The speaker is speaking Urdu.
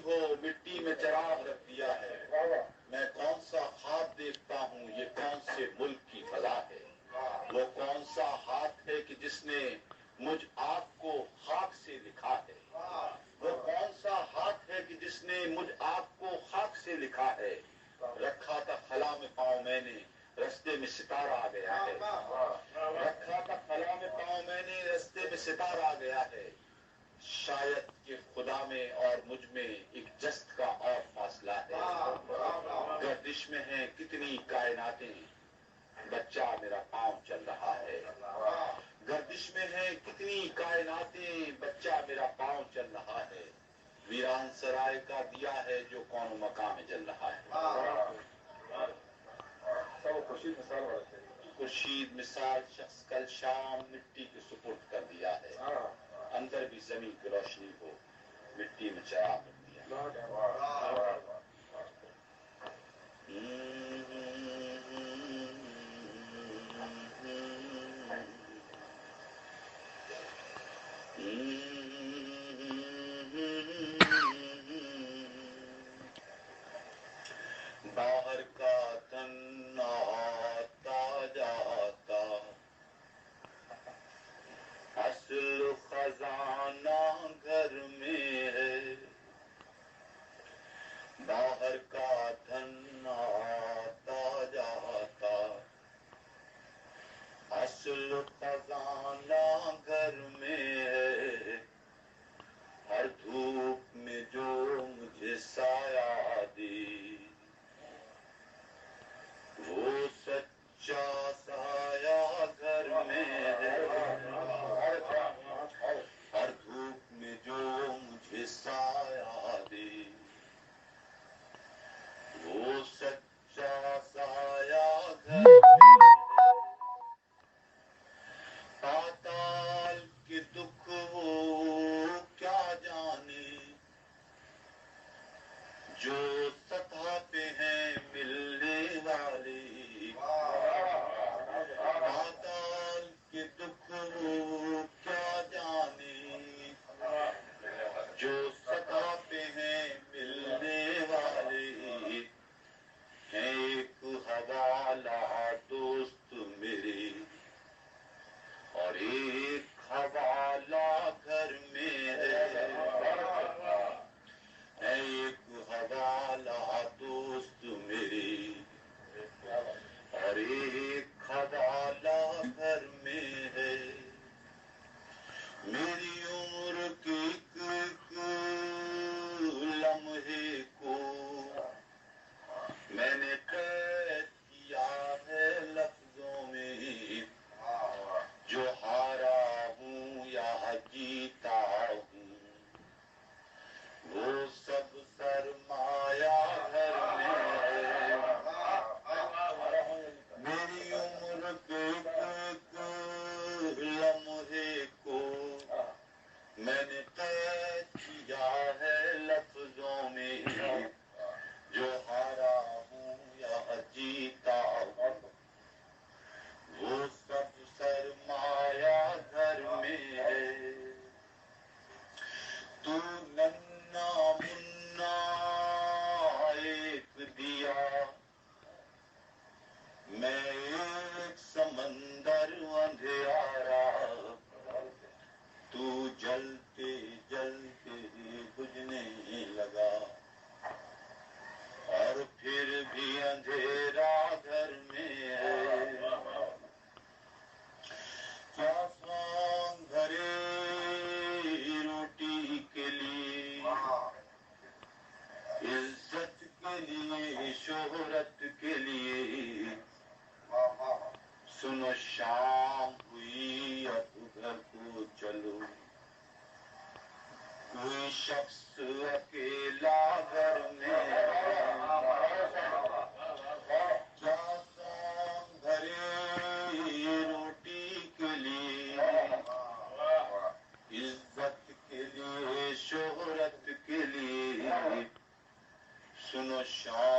ہو مٹی میں چراغ رکھ دیا ہے. میں کون سا خواب دیکھتا ہوں یہ کون سے ملک کی فضا ہے. وہ کون سا ہاتھ ہے کہ جس نے مجھ آپ کو خاک سے لکھا ہے. وہ کون سا ہاتھ ہے کہ جس نے مجھ آپ کو خاک سے لکھا ہے. رکھا تھا خلا میں پاؤں میں نے رستے میں ستارہ آ گیا ہے. رکھا تھا خلا میں پاؤں میں نے رستے میں ستارہ آ گیا ہے. شاید کہ خدا میں اور مجھ میں ایک جست کا اور فاصلہ ہے. گردش میں ہیں کتنی کائناتیں بچہ میرا پاؤں چل رہا ہے. گردش میں ہیں کتنی کائناتیں بچہ میرا پاؤں چل رہا ہے. ویران سرائے کا دیا ہے جو کون مقام میں جل رہا ہے. خورشید مثال شخص کل شام مٹی کے سپرد کر دیا ہے. اندر بھی زمین کی روشنی ہو مٹی میں چراغ کر دیا. باہر کا تن آتا جاتا اصل خزانہ گھر میں ہے. باہر کا دھن آتا جاتا اصل خزانہ گھر میں ہے. ہر دھوپ میں جو مجھے سایہ دی وہ سچا سایہ گھر میں ہے. ہر دھوپ میں جو مجھے سایہ دی وہ سچا سایہ گھر میں ہے. پاتال کے دکھ وہ کیا جانے جو سطح پہ ہیں ملنے والے. پاتال کے دکھ وہ کیا جانے جو سطح پہ ہیں ملنے والے. ایک حوالہ دوست میرے اور ایک حوالہ گھر میں ہے. ایک حوالہ دوست میرے اور ایک حوالہ گھر میں ہے. میری عمر کے ایک لمحے کو میں نے قید کیا ہے لفظوں میں. جو ہارا ہوں یا جیتا ہوں وہ سب سرمایہ گھر میں ہے. میری عمر کے ایک لمحے کو میں نے قید کیا ہے لفظوں میں. جو ہارا ہوں یا جیتا ہوں وہ سب سرمایہ گھر میں ہے. تو ننا منا ایک دیا میں ایک سمندر اندھیارا. تو جلتے جلتے بجھنے لگا اور پھر بھی اندھیرا گھر میں ہے. کیا سونگ بھرے روٹی کے لیے عزت کے لیے شہرت کے لیے. سنو شام ہوئی اب گھر کو چلو. کوئی شخص اکیلا گھر میں کیا سونگ بھرے روٹی کے لیے عزت کے لیے شہرت کے لیے. سنو شام